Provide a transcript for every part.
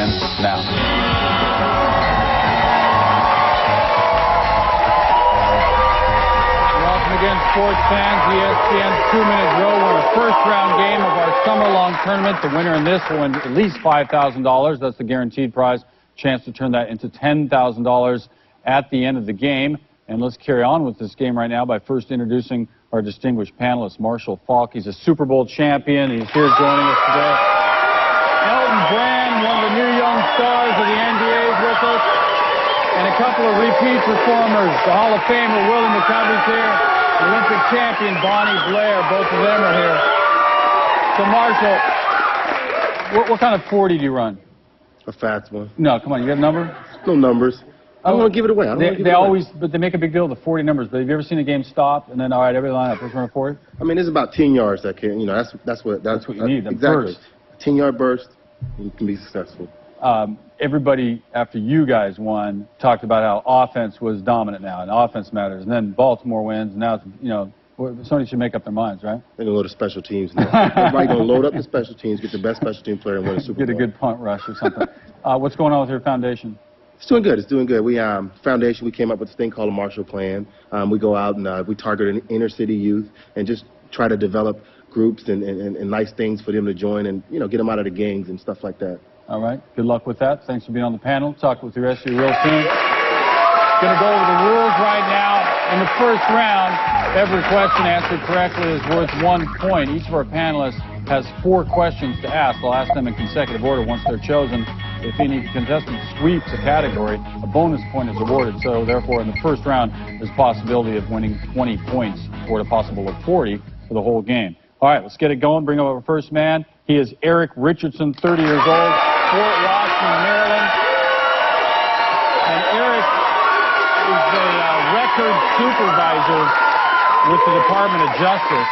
begin now. Welcome again, sports fans. ESPN's 2-minute drill. We're in the first round game of our summer-long tournament. The winner in this will win at least $5,000. That's the guaranteed prize. Chance to turn that into $10,000 at the end of the game. And let's carry on with this game right now by first introducing our distinguished panelist, Marshall Faulk. He's a Super Bowl champion. He's here joining us today. Elton Brand, one of the new young stars of the NBA, is with us. And a couple of repeat performers. The Hall of Famer, Willie McCovey's here. Olympic champion, Bonnie Blair. Both of them are here. So, Marshall, what kind of 40 do you run? A fast one. No, come on. You got a number? No numbers. I don't want to give it away. But they make a big deal of the 40 numbers. But have you ever seen a game stop and then, all right, every lineup, let's run a 40? I mean, there's about 10 yards that can, that's what you need. Exactly. 10-yard burst, you can be successful. Everybody, after you guys won, talked about how offense was dominant now, and offense matters. And then Baltimore wins, and now it's, somebody should make up their minds, right? They're going to load the special teams now. Everybody going to load up the special teams, get the best special team player, and win the Super Bowl. Get a good punt rush or something. What's going on with your foundation? It's doing good. It's doing good. We foundation. We came up with this thing called a Marshall Plan. We go out and we target inner city youth and just try to develop groups and nice things for them to join and get them out of the gangs and stuff like that. All right. Good luck with that. Thanks for being on the panel. Talk with the rest of your real team. Going to go over the rules right now. In the first round, every question answered correctly is worth 1 point. Each of our panelists has 4 questions to ask. I'll ask them in consecutive order once they're chosen. If any contestant sweeps a category, a bonus point is awarded. So, therefore, in the first round, there's a possibility of winning 20 points or a possible of 40 for the whole game. All right, let's get it going. Bring up our first man. He is Eric Richardson, 30 years old, Fort Washington, Maryland. And Eric is a record supervisor with the Department of Justice.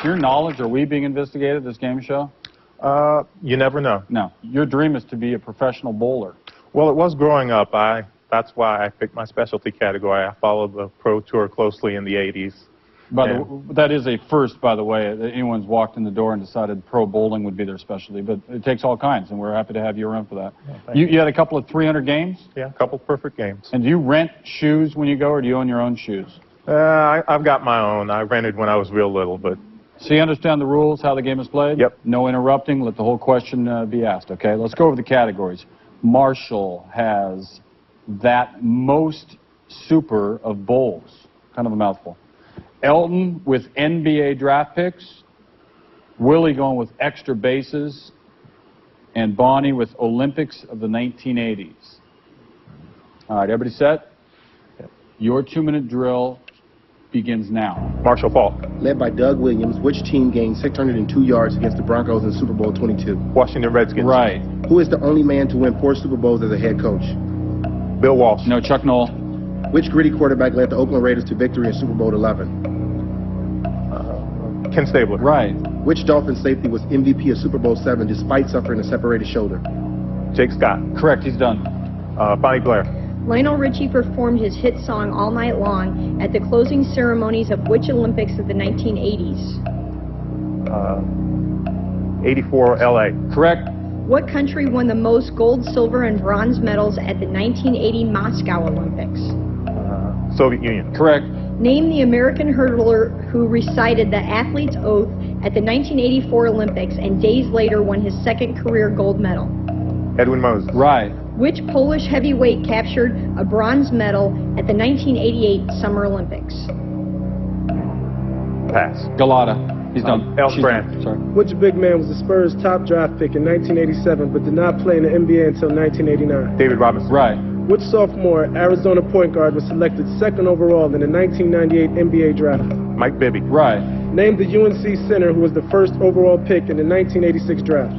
To your knowledge, are we being investigated, this game show? You never know. No. Your dream is to be a professional bowler. Well, it was growing up. That's why I picked my specialty category. I followed the pro tour closely in the 80s. That is a first, by the way. Anyone's walked in the door and decided pro bowling would be their specialty. But it takes all kinds, and we're happy to have you around for that. Yeah, you had a couple of 300 games? Yeah, a couple perfect games. And do you rent shoes when you go, or do you own your own shoes? I've got my own. I rented when I was real little, but... So you understand the rules, how the game is played? Yep. No interrupting. Let the whole question be asked, okay? Let's go over the categories. Marshall has that most super of bowls. Kind of a mouthful. Elton with NBA draft picks. Willie going with extra bases. And Bonnie with Olympics of the 1980s. All right, everybody set? Your 2-minute drill begins now. Marshall Faulk. Led by Doug Williams, which team gained 602 yards against the Broncos in Super Bowl 22? Washington Redskins. Right. Who is the only man to win 4 Super Bowls as a head coach? Bill Walsh. No, Chuck Noll. Which gritty quarterback led the Oakland Raiders to victory in Super Bowl 11? Ken Stabler. Right. Which Dolphin safety was MVP of Super Bowl 7 despite suffering a separated shoulder? Jake Scott. Correct, he's done. Bonnie Blair. Lionel Richie performed his hit song All Night Long at the closing ceremonies of which Olympics of the 1980s? 84 LA. Correct. What country won the most gold, silver, and bronze medals at the 1980 Moscow Olympics? Soviet Union. Correct. Name the American hurdler who recited the athlete's oath at the 1984 Olympics and days later won his second career gold medal? Edwin Moses. Right. Which Polish heavyweight captured a bronze medal at the 1988 Summer Olympics? Pass. Galata. He's done. Elton Brand. Sorry. Which big man was the Spurs' top draft pick in 1987 but did not play in the NBA until 1989? David Robinson. Right. Which sophomore Arizona point guard was selected 2nd overall in the 1998 NBA draft? Mike Bibby. Right. Name the UNC center who was the 1st overall pick in the 1986 draft.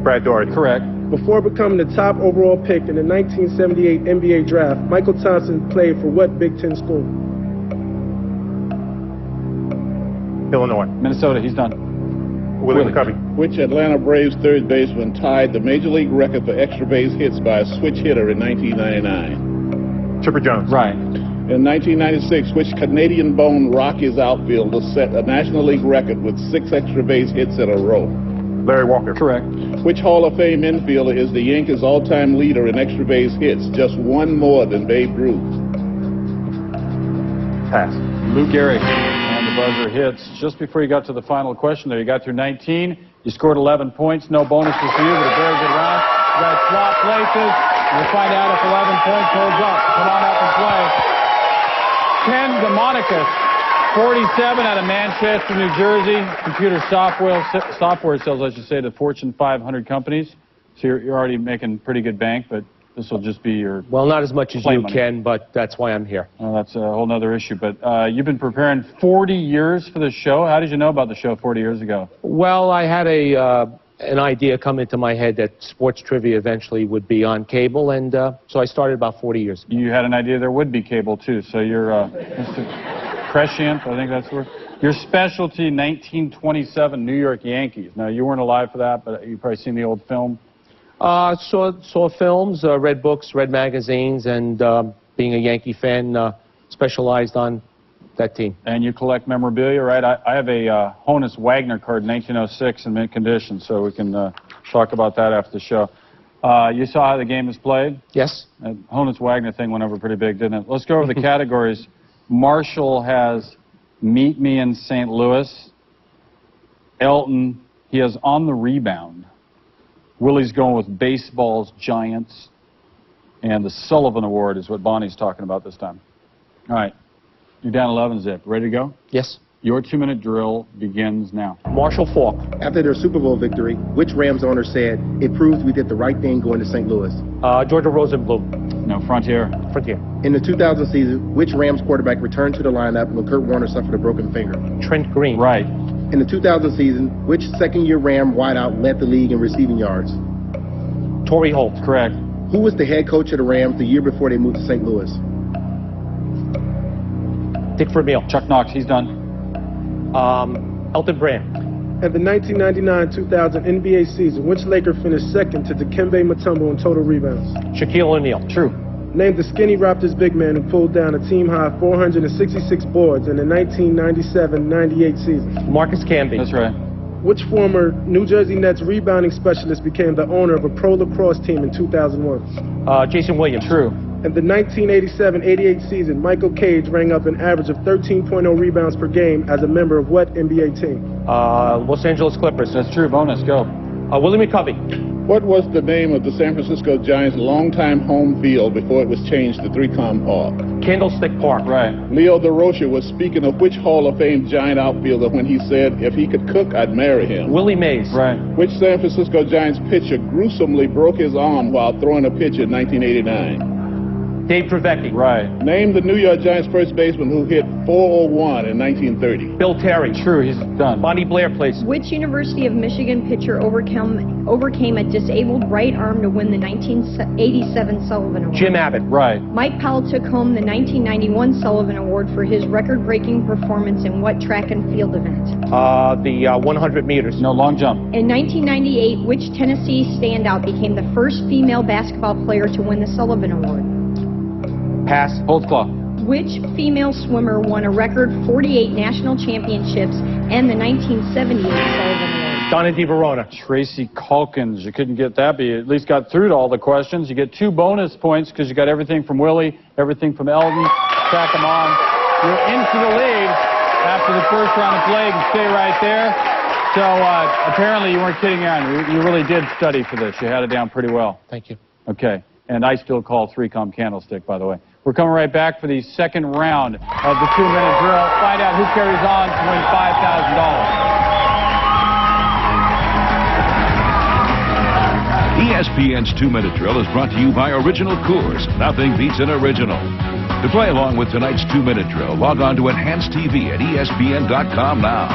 Brad Doherty. Correct. Before becoming the top overall pick in the 1978 NBA draft, Michael Thompson played for what Big Ten school? Illinois. Minnesota, he's done. Willie McCovey. Which Atlanta Braves third baseman tied the Major League record for extra base hits by a switch hitter in 1999? Chipper Jones. Right. In 1996, which Canadian-born Rockies outfielder set a National League record with 6 extra base hits in a row? Larry Walker. Correct. Which Hall of Fame infielder is the Yankees' all-time leader in extra base hits, just one more than Babe Ruth? Pass. Lou Gehrig. And the buzzer hits just before you got to the final question there. You got through 19. You scored 11 points. No bonuses for you, but a very good round. You got to swap places. We'll find out if 11 points holds up. Come on up and play. Ken DeMonicus. 47 out of Manchester, New Jersey. Computer software sells, I should say, to Fortune 500 companies. So you're already making pretty good bank, but this will just be your... Well, not as much as you, money. Ken, but that's why I'm here. Well, that's a whole other issue. But you've been preparing 40 years for this show. How did you know about the show 40 years ago? Well, I had an idea come into my head that sports trivia eventually would be on cable, and so I started about 40 years ago. You had an idea there would be cable, too. So you're prescient, I think that's the word. Your specialty, 1927 New York Yankees. Now, you weren't alive for that, but you've probably seen the old film. Saw films, read books, read magazines, and being a Yankee fan, specialized on that team. And you collect memorabilia, right? I have a Honus Wagner card, 1906, in mint condition, so we can talk about that after the show. You saw how the game is played? Yes. That Honus Wagner thing went over pretty big, didn't it? Let's go over the categories. Marshall has Meet Me in St. Louis. Elton, he has On the Rebound. Willie's going with Baseball's Giants. And the Sullivan Award is what Bonnie's talking about this time. All right. You're down 11 zip. Ready to go? Yes. Your 2-minute drill begins now. Marshall Faulk. After their Super Bowl victory, which Rams owner said, "It proves we did the right thing going to St. Louis"? Georgia Rosenblum. No, Frontier. Frontier. In the 2000 season, which Rams quarterback returned to the lineup when Kurt Warner suffered a broken finger? Trent Green. Right. In the 2000 season, which second-year Ram wideout led the league in receiving yards? Torrey Holt. Correct. Who was the head coach of the Rams the year before they moved to St. Louis? Dick Vermeil. Chuck Knox, he's done. Elton Brand. At the 1999-2000 NBA season, which Laker finished second to Dikembe Mutombo in total rebounds? Shaquille O'Neal. True. Name the skinny Raptors big man who pulled down a team-high 466 boards in the 1997-98 season. Marcus Camby. That's right. Which former New Jersey Nets rebounding specialist became the owner of a pro lacrosse team in 2001? Jason Williams. True. In the 1987-88 season, Michael Cage rang up an average of 13.0 rebounds per game as a member of what NBA team? Los Angeles Clippers. That's true. Bonus. Go. Willie McCovey. What was the name of the San Francisco Giants' longtime home field before it was changed to 3Com Park? Candlestick Park. Right. Leo DeRocher was speaking of which Hall of Fame Giant outfielder when he said, "If he could cook, I'd marry him"? Willie Mays. Right. Which San Francisco Giants pitcher gruesomely broke his arm while throwing a pitch in 1989? Dave Trevecki. Right. Name the New York Giants first baseman who hit .401 in 1930. Bill Terry. True. He's done. Bonnie Blair plays. Which University of Michigan pitcher overcame a disabled right arm to win the 1987 Sullivan Award? Jim Abbott. Right. Mike Powell took home the 1991 Sullivan Award for his record-breaking performance in what track and field event? The 100 meters. No, long jump. In 1998, which Tennessee standout became the first female basketball player to win the Sullivan Award? Pass. Holtzclaw. Which female swimmer won a record 48 national championships and the 1978 Sullivan Award? Donna DeVerona. Tracy Calkins. You couldn't get that, but you at least got through to all the questions. You get 2 bonus points because you got everything from Willie, everything from Eldon. Track them on. You're into the lead after the first round of play. You can stay right there. So apparently you weren't kidding around. You really did study for this. You had it down pretty well. Thank you. Okay. And I still call 3Com Candlestick, by the way. We're coming right back for the second round of the 2-minute drill. Find out who carries on to win $5,000. ESPN's 2-minute drill is brought to you by Original Coors. Nothing beats an original. To play along with tonight's 2-minute drill, log on to Enhanced TV at ESPN.com now.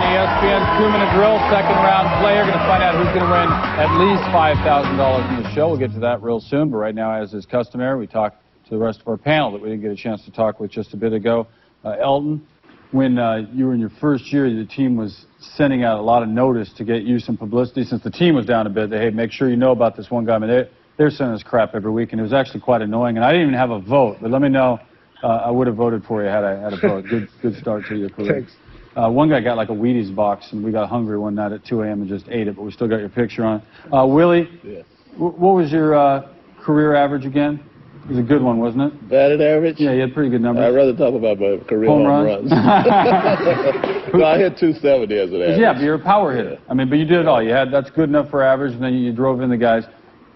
ESPN's 2-minute drill, second round play. You're going to find out who's going to win at least $5,000 in the show. We'll get to that real soon, but right now, as is customary, we talk to the rest of our panel that we didn't get a chance to talk with just a bit ago. Elton, when you were in your first year, the team was sending out a lot of notice to get you some publicity. Since the team was down a bit, they, hey, make sure you know about this one guy. I mean, They're sending us crap every week, and it was actually quite annoying. And I didn't even have a vote, but let me know. I would have voted for you had I had a vote. Good start to your career. Thanks. One guy got like a Wheaties box, and we got hungry one night at 2 a.m. and just ate it, but we still got your picture on it. Willie, Yes. what was your career average again? It was a good one, wasn't it? Batted average? Yeah, you had pretty good numbers. I'd rather talk about my career Home home runs? runs. No, I hit 270 as an average. Yeah, but you're a power hitter. Yeah. I mean, but you did it all. That's good enough for average, and then you drove in the guys.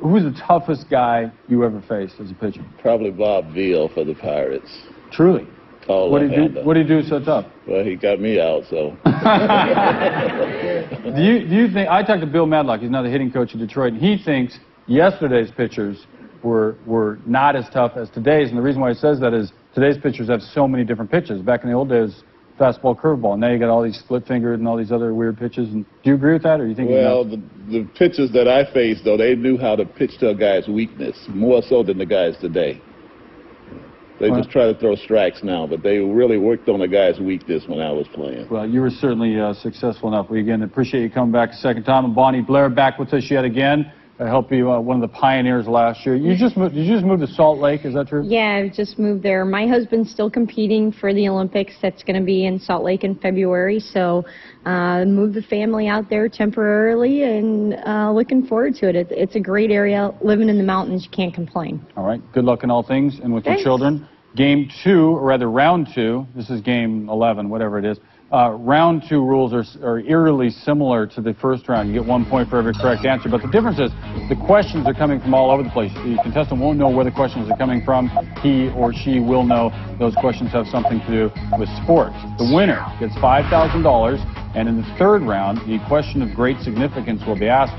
Who's the toughest guy you ever faced as a pitcher? Probably Bob Veal for the Pirates. Truly. Tall What did left-hander. he do so tough? Well, he got me out, so. Do you think, I talked to Bill Madlock, he's now the hitting coach of Detroit, and he thinks yesterday's pitchers were not as tough as today's, and the reason why he says that is today's pitchers have so many different pitches. Back in the old days, fastball, curveball, and now you got all these split-fingered and all these other weird pitches. And do you agree with that, or you think? Well, the pitchers that I faced, though, they knew how to pitch to a guy's weakness, more so than the guys today. They just try to throw strikes now, but they really worked on a guy's weakness when I was playing. Well, you were certainly successful enough. We again appreciate you coming back a second time. And Bonnie Blair back with us yet again. I hope you one of the pioneers last year. Did you just move to Salt Lake? Is that true? Yeah, I just moved there. My husband's still competing for the Olympics. That's going to be in Salt Lake in February. So moved the family out there temporarily and looking forward to it. It's a great area. Living in the mountains, you can't complain. All right. Good luck in all things and with Thanks. your children. Game 2, or rather round 2, this is game 11, whatever it is. Round 2 rules are eerily similar to the first round. You get 1 point for every correct answer, but the difference is the questions are coming from all over the place. The contestant won't know where the questions are coming from. He or she will know those questions have something to do with sports. The winner gets $5,000, and in the third round, the question of great significance will be asked.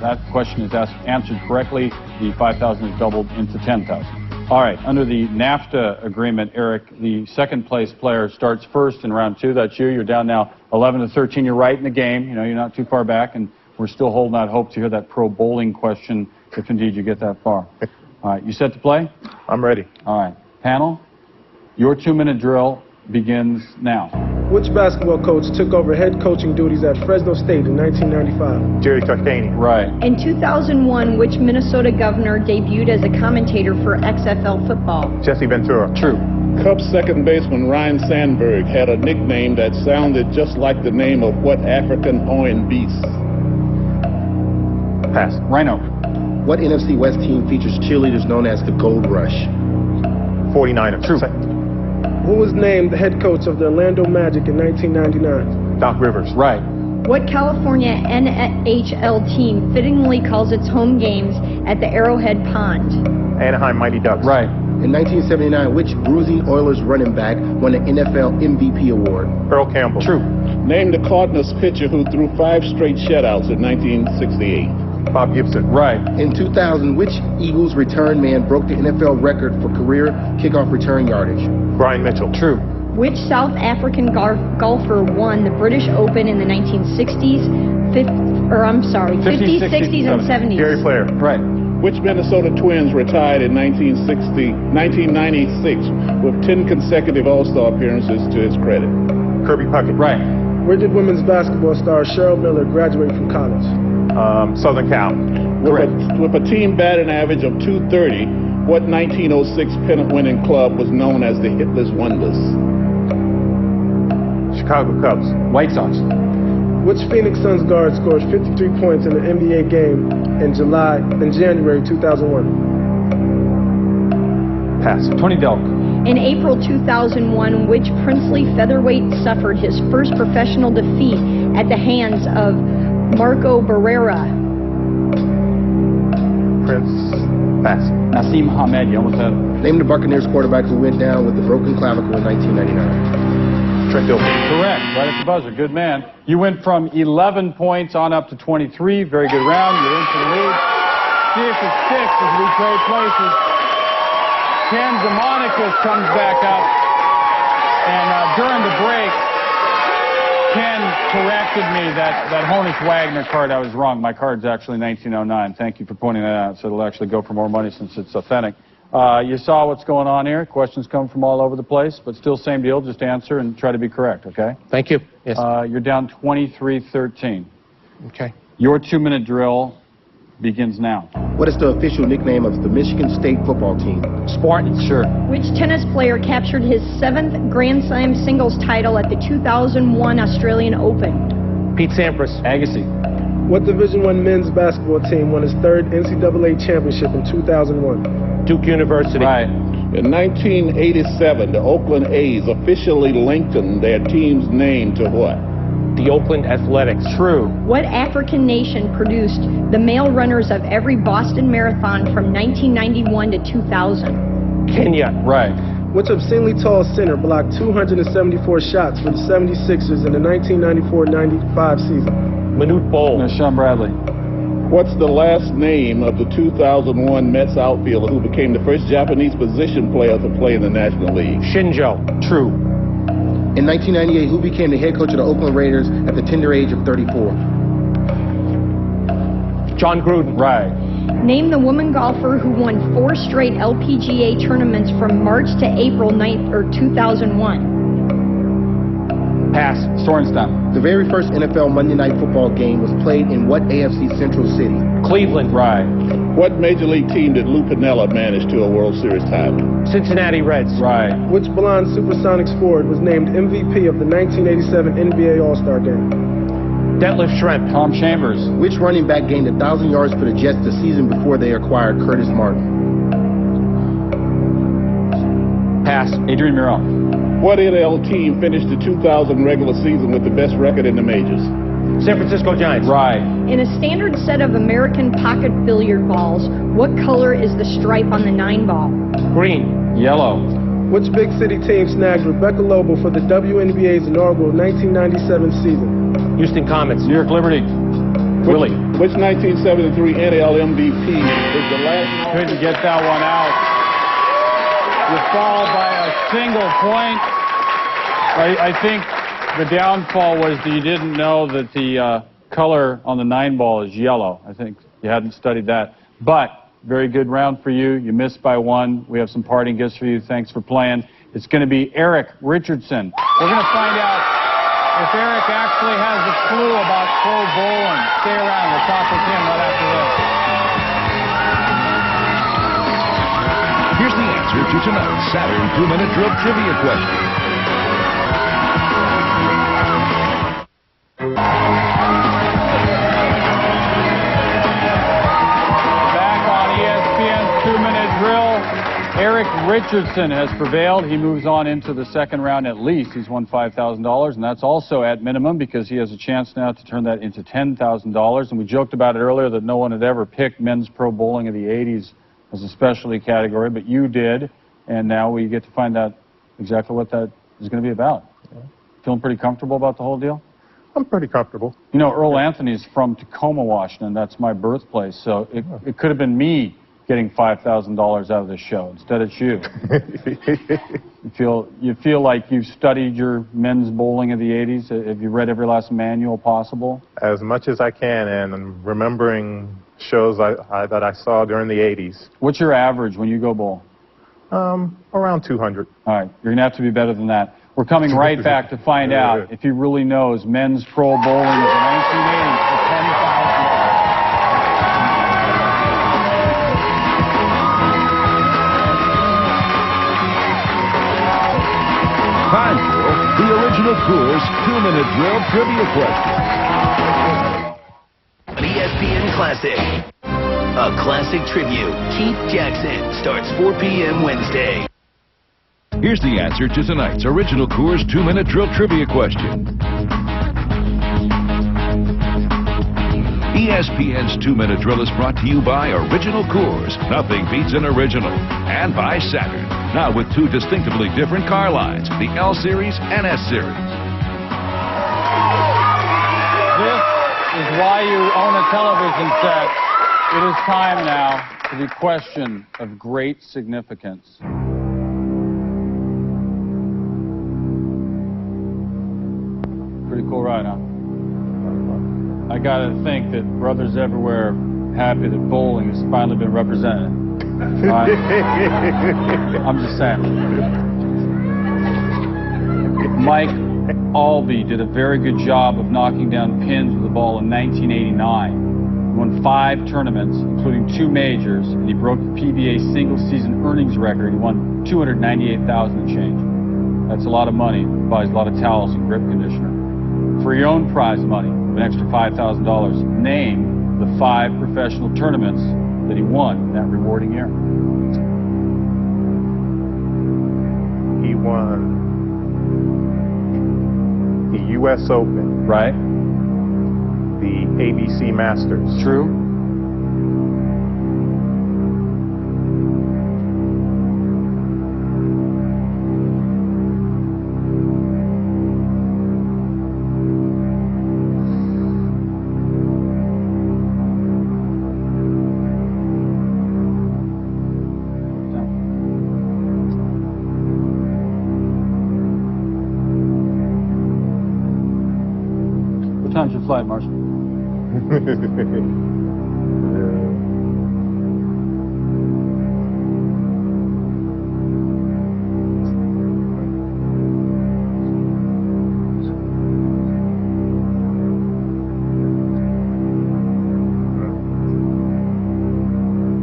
That question is answered correctly. The $5,000 is doubled into $10,000. All right, under the NAFTA agreement, Eric, the second place player starts first in round 2. That's you. You're down now 11-13. You're right in the game. You know, you're not too far back, and we're still holding out hope to hear that pro bowling question if indeed you get that far. All right, you set to play? I'm ready. All right. Panel, your 2-minute drill begins now. Which basketball coach took over head coaching duties at Fresno State in 1995? Jerry Tarkanian. Right. In 2001, which Minnesota governor debuted as a commentator for XFL football? Jesse Ventura. True. Cubs second baseman Ryan Sandberg had a nickname that sounded just like the name of what African horned beast? Pass. Rhino. What NFC West team features cheerleaders known as the Gold Rush? 49ers. True. Who was named the head coach of the Orlando Magic in 1999? Doc Rivers. Right. What California NHL team fittingly calls its home games at the Arrowhead Pond? Anaheim Mighty Ducks. Right. In 1979, which bruising Oilers running back won the NFL MVP award? Earl Campbell. True. Name the Cardinals pitcher who threw 5 straight shutouts in 1968. Bob Gibson. Right. In 2000, which Eagles return man broke the NFL record for career kickoff return yardage? Brian Mitchell. True. Which South African golfer won the British Open in the 1960s, 50s, 60s, and 70s? Gary Player. Right. Which Minnesota Twins retired in 1996 with 10 consecutive All-Star appearances to his credit? Kirby Puckett. Right. Where did women's basketball star Cheryl Miller graduate from college? Southern Cal. With a team batting average of .230, what 1906 pennant-winning club was known as the Hitless Wonders? Chicago Cubs. White Sox. Which Phoenix Suns guard scored 53 points in an NBA game in January 2001? Pass. Tony Delk. In April 2001, which princely featherweight suffered his first professional defeat at the hands of Marco Barrera? Prince. Pass. Nassim Hamed. You almost had it. Name the Buccaneers quarterback who went down with the broken clavicle in 1999. Trent Dilfer. Correct. Right at the buzzer. Good man. You went from 11 points on up to 23. Very good round. You're into the lead. See if it sticks as we trade places. Ken Zimonikis comes back up. And during the break, Ken corrected me that Honus Wagner card, I was wrong. My card's actually 1909. Thank you for pointing that out. So it'll actually go for more money since it's authentic. You saw what's going on here. Questions come from all over the place, but still same deal. Just answer and try to be correct, okay? Thank you. Yes. You're down 23-13. Okay. Your 2-minute drill begins now. What is the official nickname of the Michigan State football team? Spartans. Sure. Which tennis player captured his 7th Grand Slam singles title at the 2001 Australian Open? Pete Sampras. Agassi. What Division I men's basketball team won its 3rd NCAA championship in 2001? Duke University. Right. In 1987, the Oakland A's officially lengthened their team's name to what? The Oakland Athletics. True. What African nation produced the male runners of every Boston Marathon from 1991 to 2000? Kenya. Right. Which obscenely tall center blocked 274 shots for the 76ers in the 1994-95 season? Manute Bol. No, Sean Bradley. What's the last name of the 2001 Mets outfielder who became the first Japanese position player to play in the National League? Shinjo. True. In 1998, who became the head coach of the Oakland Raiders at the tender age of 34? John Gruden. Right. Name the woman golfer who won 4 straight LPGA tournaments from March to April 2001. Pass. Sorensen. The very first NFL Monday Night Football game was played in what AFC Central city? Cleveland. Right. What Major League team did Lou Piniella manage to a World Series title? Cincinnati Reds. Right. Which blonde Supersonics forward was named MVP of the 1987 NBA All-Star Game? Detlef Schrempf. Tom Chambers. Which running back gained 1,000 yards for the Jets the season before they acquired Curtis Martin? Pass. Adrian Murrell. What NL team finished the 2000 regular season with the best record in the majors? San Francisco Giants. Right. In a standard set of American pocket billiard balls, what color is the stripe on the 9-ball? Green. Yellow. Which big city team snagged Rebecca Lobo for the WNBA's inaugural 1997 season? Houston Comets. New York Liberty. Willie. Which 1973 NL MVP is the last? Couldn't get that one out. You fall by a single point. I think the downfall was that you didn't know that the color on the 9-ball is yellow. I think you hadn't studied that. But very good round for you. You missed by 1. We have some parting gifts for you. Thanks for playing. It's going to be Eric Richardson. We're going to find out if Eric actually has a clue about pro bowling. Stay around. We'll talk with him right after this. Here's the answer to tonight's Saturn 2-minute drill trivia question. Back on ESPN's 2-minute drill, Eric Richardson has prevailed. He moves on into the second round at least. He's won $5,000, and that's also at minimum because he has a chance now to turn that into $10,000. And we joked about it earlier that no one had ever picked men's pro bowling of the 80s as a specialty category, but you did, and now we get to find out exactly what that is going to be about. Feeling pretty comfortable about the whole deal? I'm pretty comfortable. You know, Earl Anthony's from Tacoma, Washington. That's my birthplace, so it could have been me getting $5,000 out of this show. Instead, it's you. You feel like you've studied your men's bowling of the 80s? Have you read every last manual possible? As much as I can, and I'm remembering shows that I saw during the 80s. What's your average when you go bowl? Around 200. All right, you're going to have to be better than that. We're coming right back to find out if he really knows men's pro bowling of the 1980s for $10,000. Time for the original Coors 2-minute drill trivia question. An ESPN Classic. A classic tribute. Keith Jackson starts 4 p.m. Wednesday. Here's the answer to tonight's original Coors 2-minute drill trivia question. ESPN's 2-minute drill is brought to you by Original Coors. Nothing beats an original. And by Saturn. Now with 2 distinctively different car lines, the L Series and S Series. This is why you own a television set. It is time now for the question of great significance. Pretty cool ride, huh? I gotta think that brothers everywhere are happy that bowling has finally been represented. Right? I'm just saying. Mike Albee did a very good job of knocking down pins with the ball in 1989. He won 5 tournaments, including 2 majors, and he broke the PBA single-season earnings record. He won $298,000 and change. That's a lot of money. Buys a lot of towels and grip conditioner. For your own prize money, an extra $5,000, name the 5 professional tournaments that he won in that rewarding year. He won the U.S. Open. Right. The ABC Masters. True. What time's your flight, Marshall?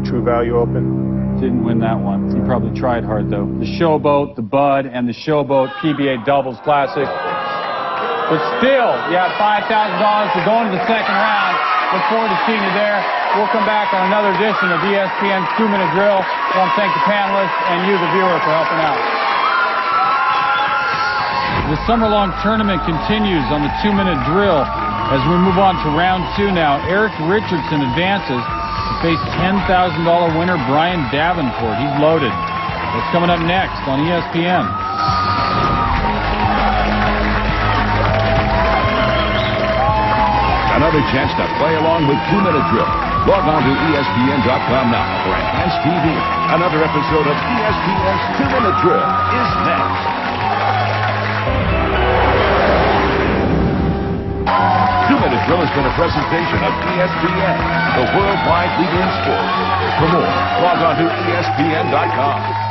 True Value Open. Didn't win that one. He probably tried hard, though. The Showboat, the Bud, and the Showboat PBA Doubles Classic. But still, you have $5,000 to go into the second round. Look forward to seeing you there. We'll come back on another edition of ESPN's 2-Minute Drill. I want to thank the panelists and you, the viewer, for helping out. The summer-long tournament continues on the 2-Minute Drill. As we move on to round 2 now, Eric Richardson advances to face $10,000 winner Brian Davenport. He's loaded. That's coming up next on ESPN. Another chance to play along with 2-Minute Drill. Log on to ESPN.com now for enhanced TV. Another episode of ESPN's 2-Minute Drill is next. 2-Minute Drill has been a presentation of ESPN, the worldwide leader in sports. For more, log on to ESPN.com.